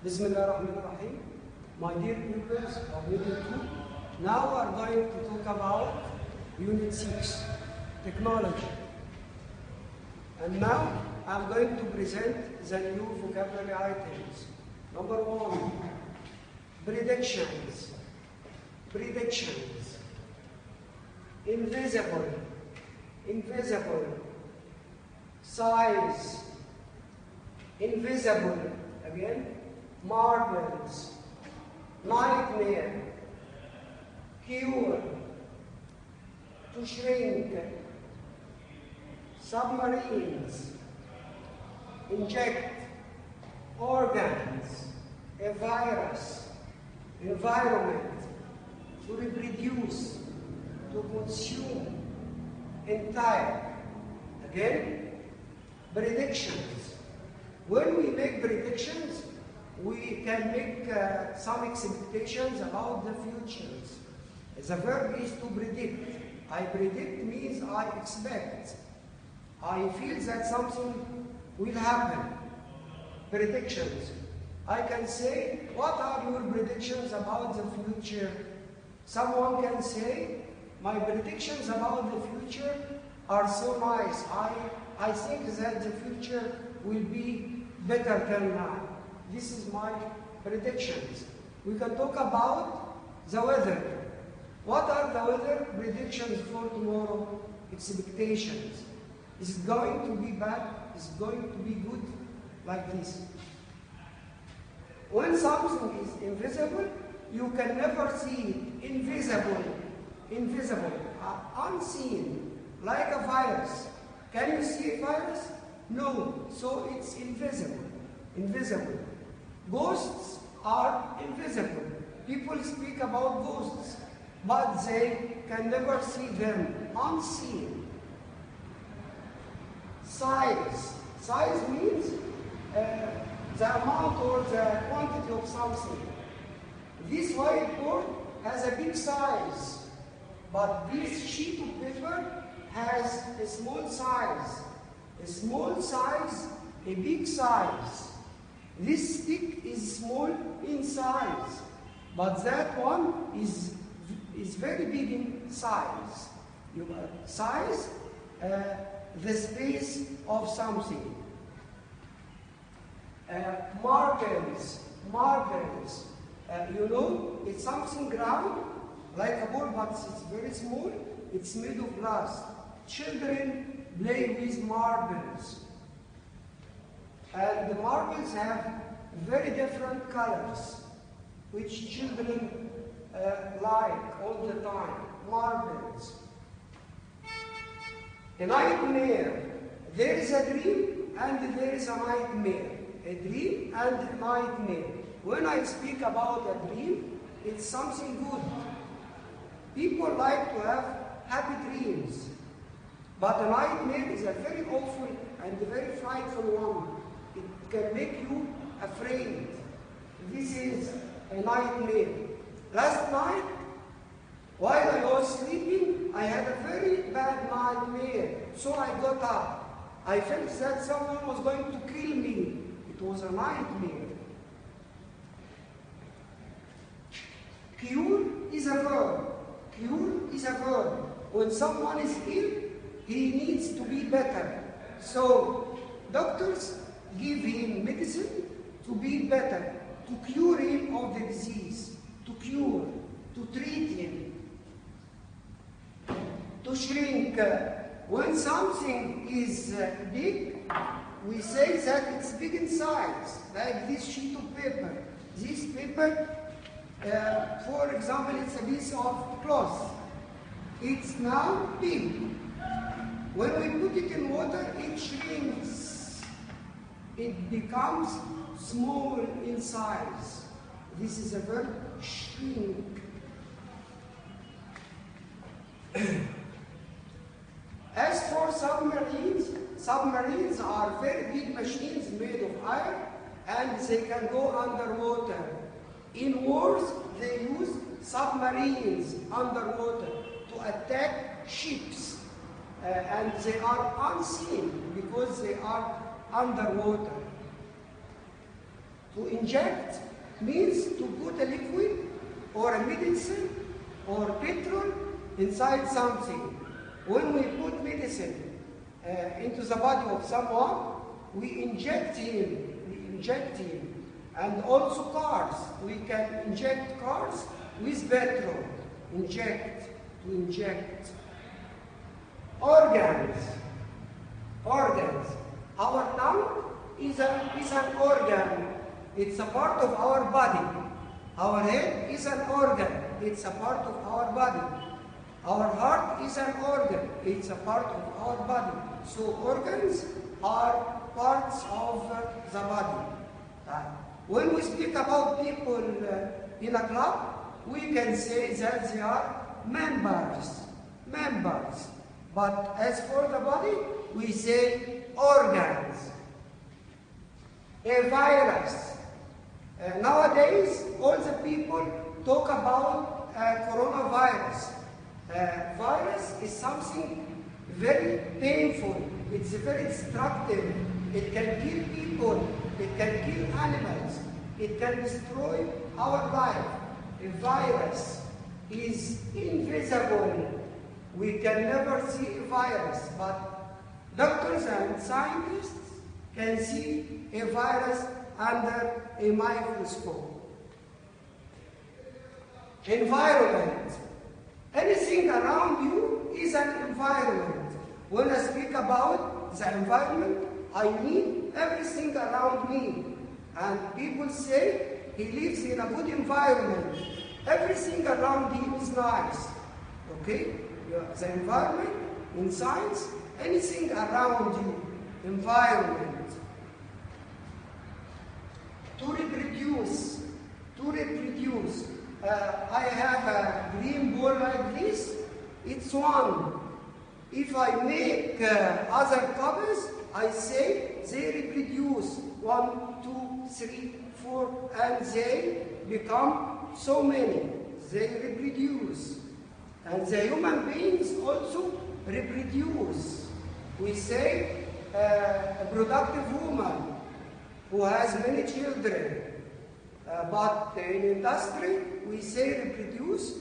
Bismillah ar-Rahman ar-Rahim. My dear pupils of Unit 2, now we are going to talk about Unit 6, Technology. And now I am going to present the new vocabulary items. Number 1, predictions. Predictions. Invisible. Invisible. Size. Invisible. Again. Marbles. Nightmare. Cure. To shrink. Submarines. Inject. Organs. A virus. Environment. To reproduce. To consume. Entire. Again, predictions. When we make predictions, we can make some expectations about the futures. The verb is to predict. I predict means I expect. I feel that something will happen. Predictions. I can say, what are your predictions about the future? Someone can say, my predictions about the future are so nice. I think that the future will be better than now. This is my predictions. We can talk about the weather. What are the weather predictions for tomorrow? Expectations. Is it going to be bad? Is it going to be good? Like this. When something is invisible, you can never see it. Invisible. Invisible. Unseen. Like a virus. Can you see a virus? No. So it's invisible. Invisible. Ghosts are invisible. People speak about ghosts, but they can never see them. Unseen. Size. Size means the amount or the quantity of something. This whiteboard has a big size, but this sheet of paper has a small size. A small size, a big size. This stick is small in size, but that one is very big in size. Size, the space of something. Marbles, marbles. You know, it's something round, like a ball, but it's very small. It's made of glass. Children play with marbles. And the marbles have very different colors, which children like all the time. Marbles. A nightmare. There is a dream and there is a nightmare. A dream and a nightmare. When I speak about a dream, it's something good. People like to have happy dreams. But a nightmare is a very awful and a very frightful one. It can make you afraid. This is a nightmare. Last night, while I was sleeping, I had a very bad nightmare. So I got up. I felt that someone was going to kill me. It was a nightmare. Cure is a verb. Cure is a verb. When someone is ill, he needs to be better. So, doctors give him medicine to be better, to cure him of the disease, to cure, to treat him, to shrink. When something is big, we say that it's big in size, like this sheet of paper. This paper, for example, it's a piece of cloth. It's now big. When we put it in water, it shrinks. It becomes small in size. This is a verb, shrink. As for submarines, submarines are very big machines made of iron and they can go underwater. In wars, they use submarines underwater to attack ships. And they are unseen because they are underwater. To inject means to put a liquid or a medicine or petrol inside something. When we put medicine into the body of someone, we inject him. And also cars. We can inject cars with petrol. Inject, to inject. Organs. Our tongue is an organ. It's a part of our body. Our head is an organ. It's a part of our body. Our heart is an organ. It's a part of our body. So organs are parts of the body. When we speak about people in a club, we can say that they are members. But as for the body, we say organs. A virus. Nowadays, all the people talk about coronavirus. Virus is something very painful. It's very destructive. It can kill people. It can kill animals. It can destroy our life. A virus is invisible. We can never see a virus, but doctors and scientists can see a virus under a microscope. Environment. Anything around you is an environment. When I speak about the environment, I mean everything around me. And people say he lives in a good environment. Everything around him is nice. Okay? The environment, in science, anything around you, environment. To reproduce. I have a green ball like this. It's one. If I make other copies, I say they reproduce 1, 2, 3, 4, and they become so many. They reproduce. And the human beings also reproduce. We say a productive woman who has many children. But in industry, we say reproduce,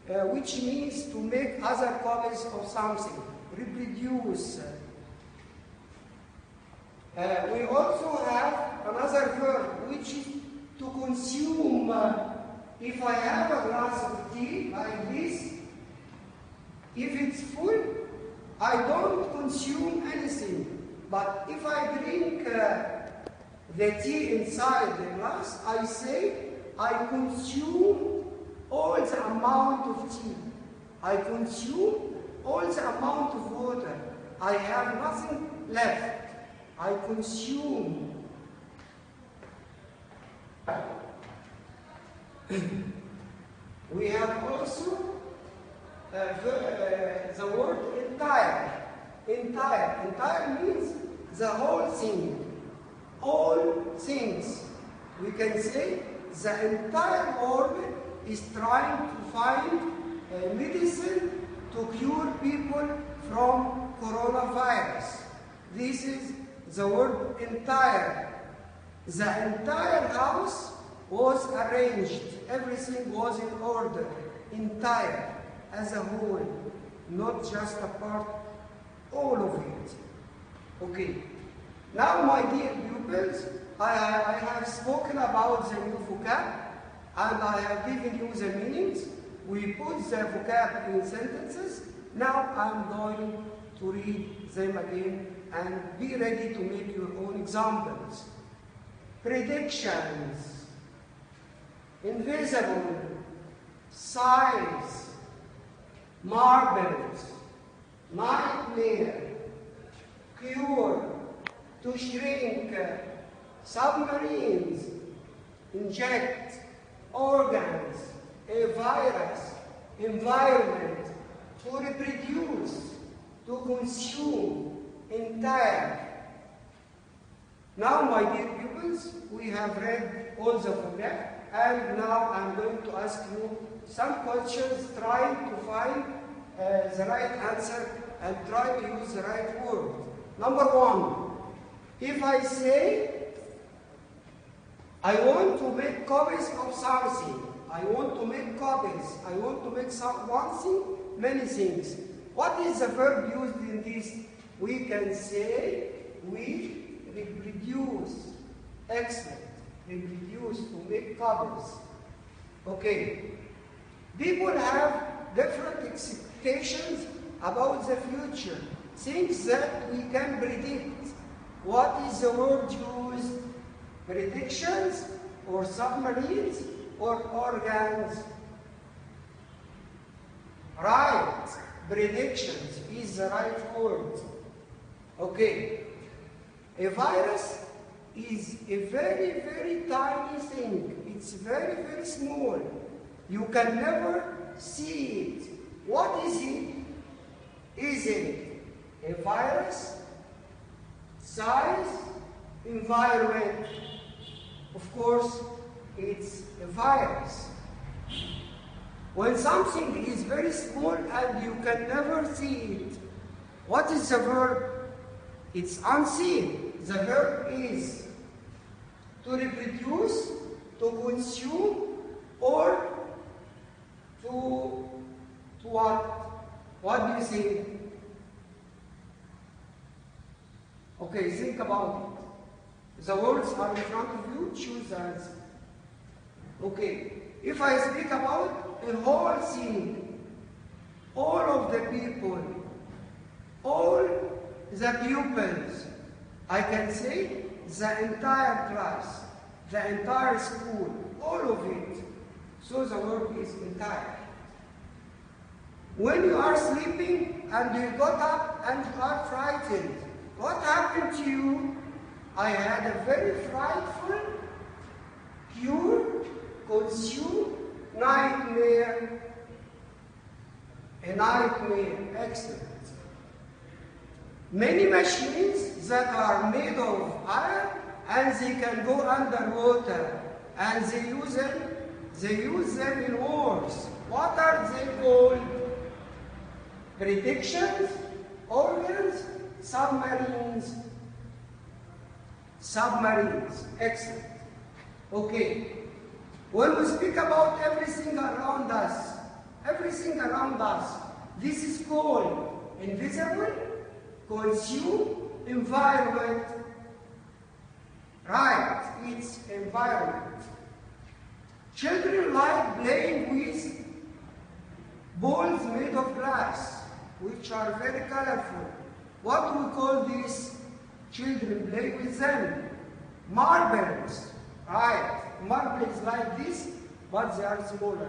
which means to make other copies of something. Reproduce. We also have another verb, which is to consume. If I have a glass of tea like this, if it's full, I don't consume anything. But if I drink the tea inside the glass, I say I consume all the amount of tea. I consume all the amount of water. I have nothing left. I consume. We have also the word entire. Entire means the whole thing. All things. We can say the entire world is trying to find a medicine to cure people from coronavirus. This is the word entire. The entire house was arranged. Everything was in order. Entire, as a whole, not just a part, all of it. Okay. Now, my dear pupils, I have spoken about the new vocab, and I have given you the meanings. We put the vocab in sentences. Now I'm going to read them again and be ready to make your own examples. Predictions, invisible, size, marbles, nightmare, cure, to shrink, submarines, inject, organs, a virus, environment, to reproduce, to consume, entire. Now, my dear pupils, we have read all the vocab, and now I'm going to ask you some questions trying to find the right answer and try to use the right word. Number one, if I say I want to make copies of something. I want to make copies. I want to make one thing, many things. What is the verb used in this? We can say we reproduce. Excellent. Reproduce, to make copies. Okay. People have different expectations about the future. Things that we can predict. What is the word used? Predictions or submarines or organs? Right. Predictions is the right word. Okay. A virus is a very, very tiny thing. It's very, very small. You can never see it. What is it? Is it a virus? Size? Environment? Of course, it's a virus. When something is very small and you can never see it, what is the verb? It's unseen. The verb is to reproduce, to consume, or to what? What do you think? Okay, think about it. The words are in front of you, choose the answer. Okay, if I speak about a whole thing, all of the people, all the pupils, I can say the entire class, the entire school, all of it. So the word is entire. When you are sleeping and you got up and you are frightened, what happened to you? I had a very frightful, pure, consumed nightmare. A nightmare. Excellent. Many machines that are made of iron and they can go underwater and they use them in wars. What are they called? Predictions, organs, submarines. Submarines. Excellent. Okay. When we speak about everything around us, this is called invisible, consume, environment. Right, it's environment. Children like playing with balls made of glass, which are very colorful. What do we call these? Children play with them. Marbles. Right. Marbles like this, but they are smaller.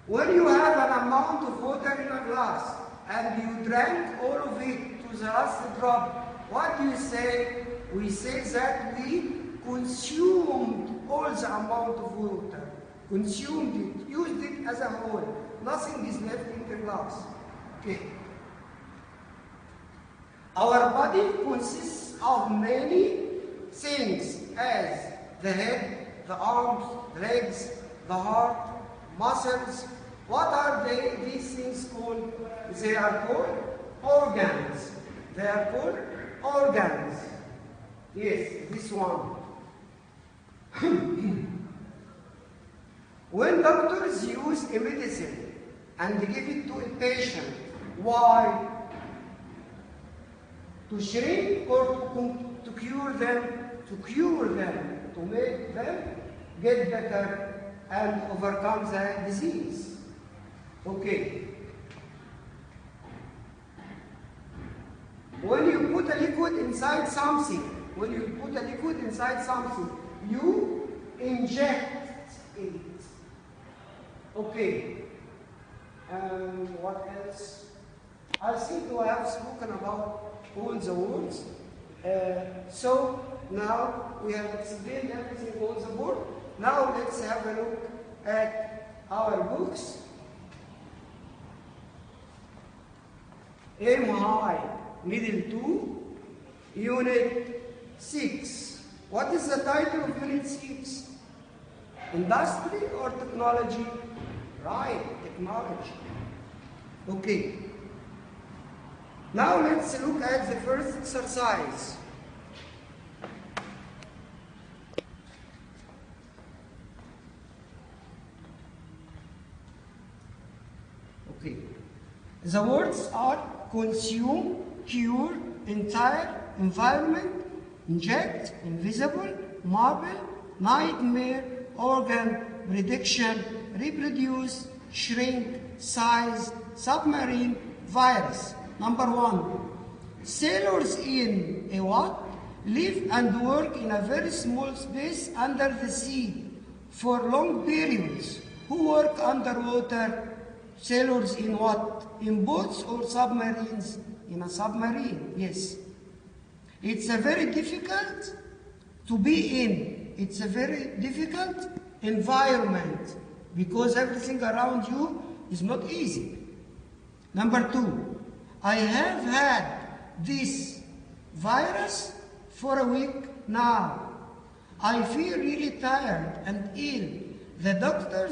When you have an amount of water in a glass and you drank all of it to the last drop, what do you say? We say that we consumed all the amount of water. Consumed it, used it as a whole. Nothing is left in the glass. Okay. Our body consists of many things as the head, the arms, legs, the heart, muscles. What are these things called? They are called organs. They are called organs. Yes, this one. When doctors use a medicine and give it to a patient, why? To shrink or to cure them? To cure them, to make them get better and overcome the disease. Okay. When you put a liquid inside something, you inject it. Okay. What else? I think we have spoken about all the words. So now we have explained everything on the board. Now let's have a look at our books. Aim high, middle 2, unit 6. What is the title of unit 6? Industry or technology? Right, technology. Okay. Now let's look at the first exercise. The words are consume, cure, entire, environment, inject, invisible, marble, nightmare, organ, prediction, reproduce, shrink, size, submarine, virus. Number 1. Sailors in a what? Live and work in a very small space under the sea for long periods. Who work underwater? Sailors in what? In boats or submarines? In a submarine, yes. It's a very difficult to be in. It's a very difficult environment because everything around you is not easy. Number 2, I have had this virus for a week now. I feel really tired and ill. The doctor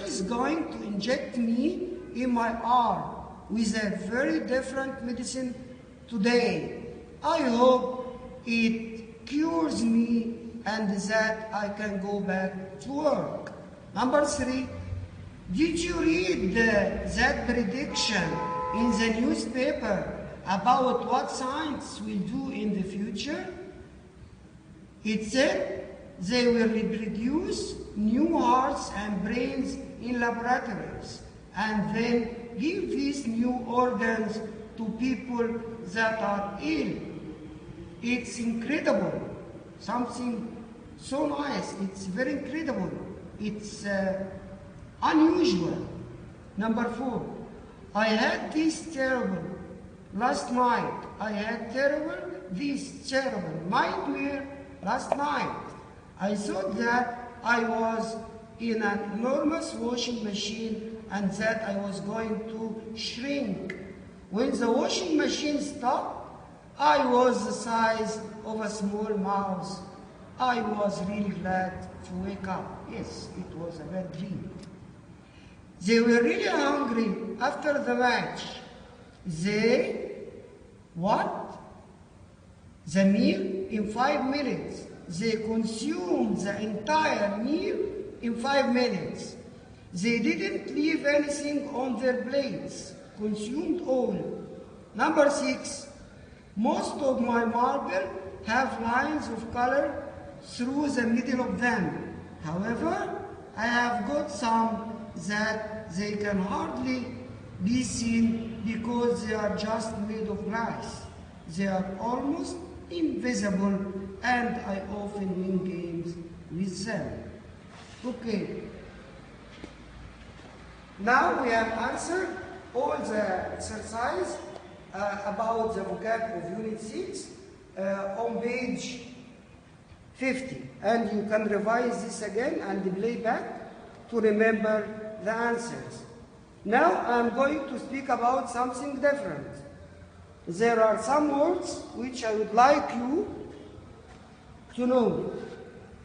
is going to inject me in my arm with a very different medicine today. I hope it cures me and that I can go back to work. Number 3, did you read that prediction in the newspaper about what science will do in the future? It said they will reproduce new hearts and brains in laboratories and then give these new organs to people that are ill. It's incredible. Something so nice. It's very incredible. It's unusual. Number 4, I had this terrible last night. I had this terrible nightmare last night. I thought that I was in an enormous washing machine and that I was going to shrink. When the washing machine stopped, I was the size of a small mouse. I was really glad to wake up. Yes, it was a bad dream. They were really hungry after the match. They, what? The meal in 5 minutes. They consumed the entire meal in 5 minutes. They didn't leave anything on their plates. Consumed all. Number 6, most of my marble have lines of color through the middle of them. However, I have got some that they can hardly be seen because they are just made of glass. They are almost invisible and I often win games with them. Okay. Now we have answered all the exercise about the vocab of Unit 6 on page 50. And you can revise this again and play back to remember the answers. Now I'm going to speak about something different. There are some words which I would like you to know.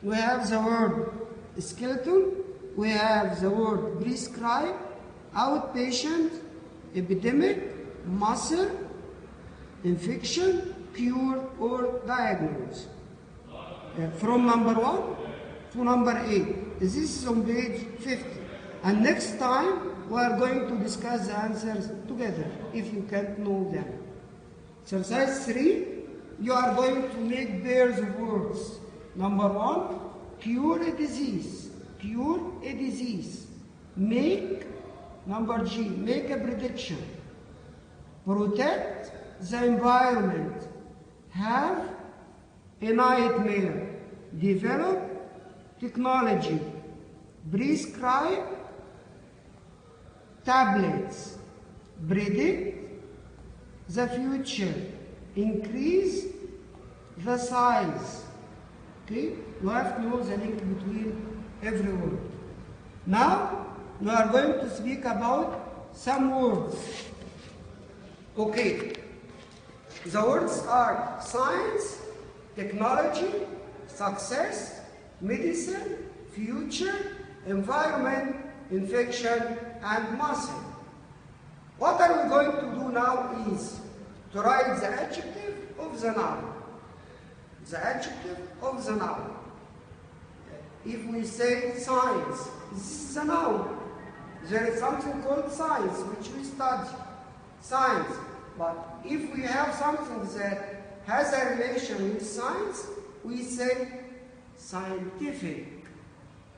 We have the word skeleton, we have the word prescribe, outpatient, epidemic, muscle, infection, cure, or diagnose. From number 1 to number 8. This is on page 50. And next time we are going to discuss the answers together if you can't know them. Exercise 3, you are going to make pairs of words. Number 1, cure a disease. Cure a disease. Make, number G, make a prediction. Protect the environment. Have a nightmare. Develop technology. Prescribe tablets. Predict the future. Increase the size. Okay? You have to know the link between every word. Now, we are going to speak about some words. Okay. The words are science, technology, success, medicine, future, environment, infection, and muscle. What are we going to do now is to write the adjective of the noun. The adjective of the noun. If we say science, this is a noun. There is something called science, which we study. Science. But if we have something that has a relation with science, we say scientific.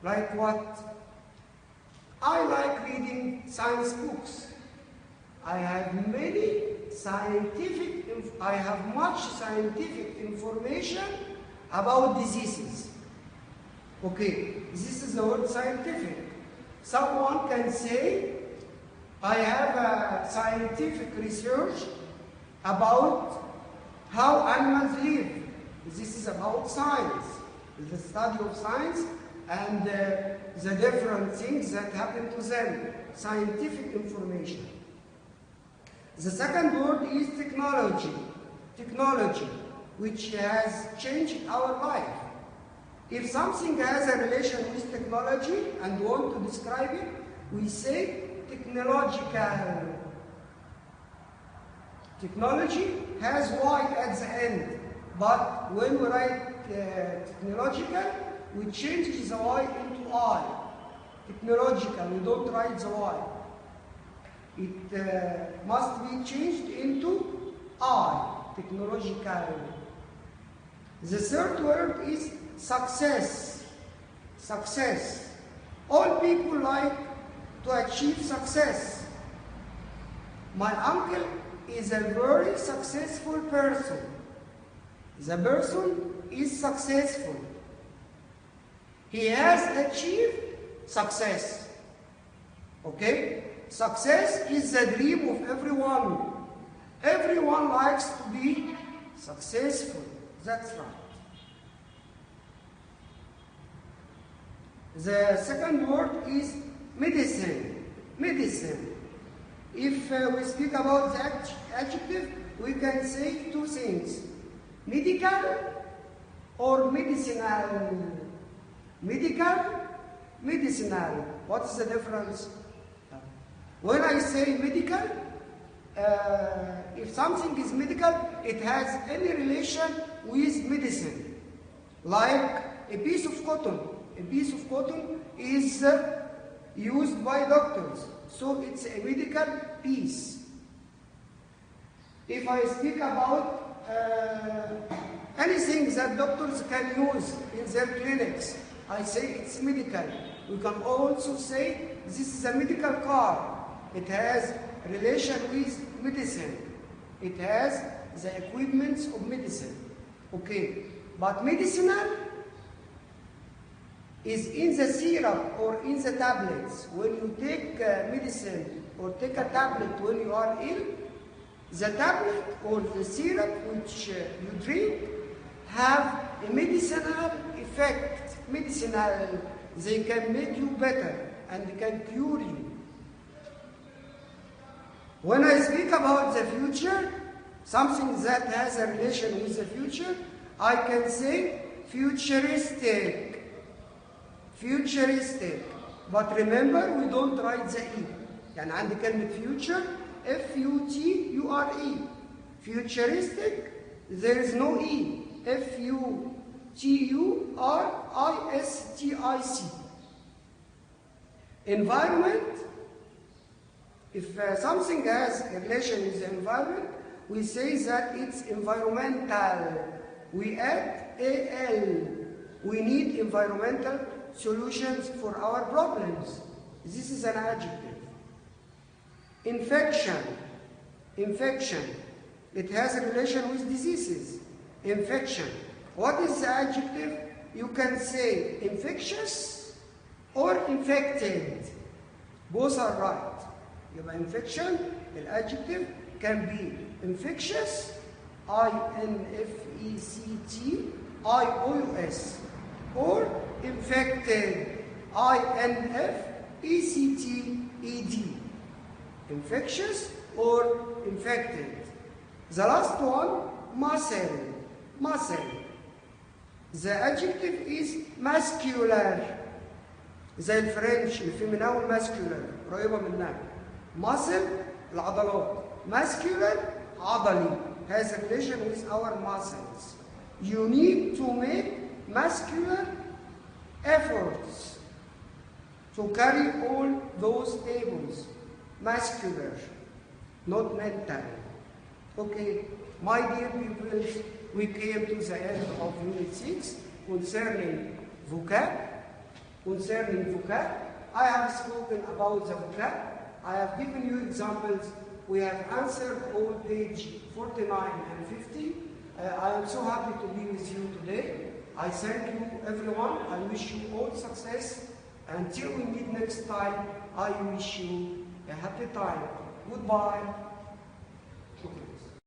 Like what? I like reading science books. I have much scientific information about diseases. Okay, this is the word scientific. Someone can say, I have a scientific research about how animals live. This is about science, the study of science and the different things that happen to them, scientific information. The second word is technology. Technology, which has changed our life. If something has a relation with technology and want to describe it, we say technological. Technology has Y at the end, but when we write technological, we change the Y into I. Technological, we don't write the Y. It must be changed into I, technological. The third word is success. Success. All people like to achieve success. My uncle is a very successful person. The person is successful. He has achieved success. Okay? Success is the dream of everyone. Everyone likes to be successful. That's right. The second word is medicine. Medicine. If we speak about the adjective, we can say two things. Medical or medicinal. Medical, medicinal. What is the difference? When I say medical, if something is medical, it has any relation with medicine. Like a piece of cotton. A piece of cotton is used by doctors, so it's a medical piece. If I speak about anything that doctors can use in their clinics, I say it's medical. We can also say this is a medical car. It has relation with medicine. It has the equipments of medicine. Okay, but medicinal is in the syrup or in the tablets. When you take medicine or take a tablet when you are ill, the tablet or the syrup which you drink have a medicinal effect. Medicinal, they can make you better and can cure you. When I speak about the future, something that has a relation with the future, I can say futuristic. Futuristic. But remember, we don't write the E. يعني عندي كلمة future, F-U-T-U-R-E. Futuristic, there is no E. F-U-T-U-R-I-S-T-I-C. Environment, if something has a relation with the environment, we say that it's environmental. We add AL. We need environmental solutions for our problems. This is an adjective. Infection. Infection. It has a relation with diseases. Infection. What is the adjective? You can say infectious or infected. Both are right. يبقى infection, the adjective can be infectious, I-N-F-E-C-T-I-O-U-S, or infected, I-N-F-E-C-T-E-D. Infectious or infected. The last one, muscle. Muscle. The adjective is muscular. زي الفرنش الفيمينا والماسكولار قريبة منها. Muscle العضلات. Muscular عضلي has a relation with our muscles. You need to make muscular efforts. to carry all those tables, muscular, not mental. Okay, my dear pupils, we came to the end of Unit 6 concerning vocab. I have spoken about the vocab. I have given you examples. We have answered all page 49 and 50. I am so happy to be with you today. I thank you everyone. I wish you all success. Until we meet next time, I wish you a happy time. Goodbye.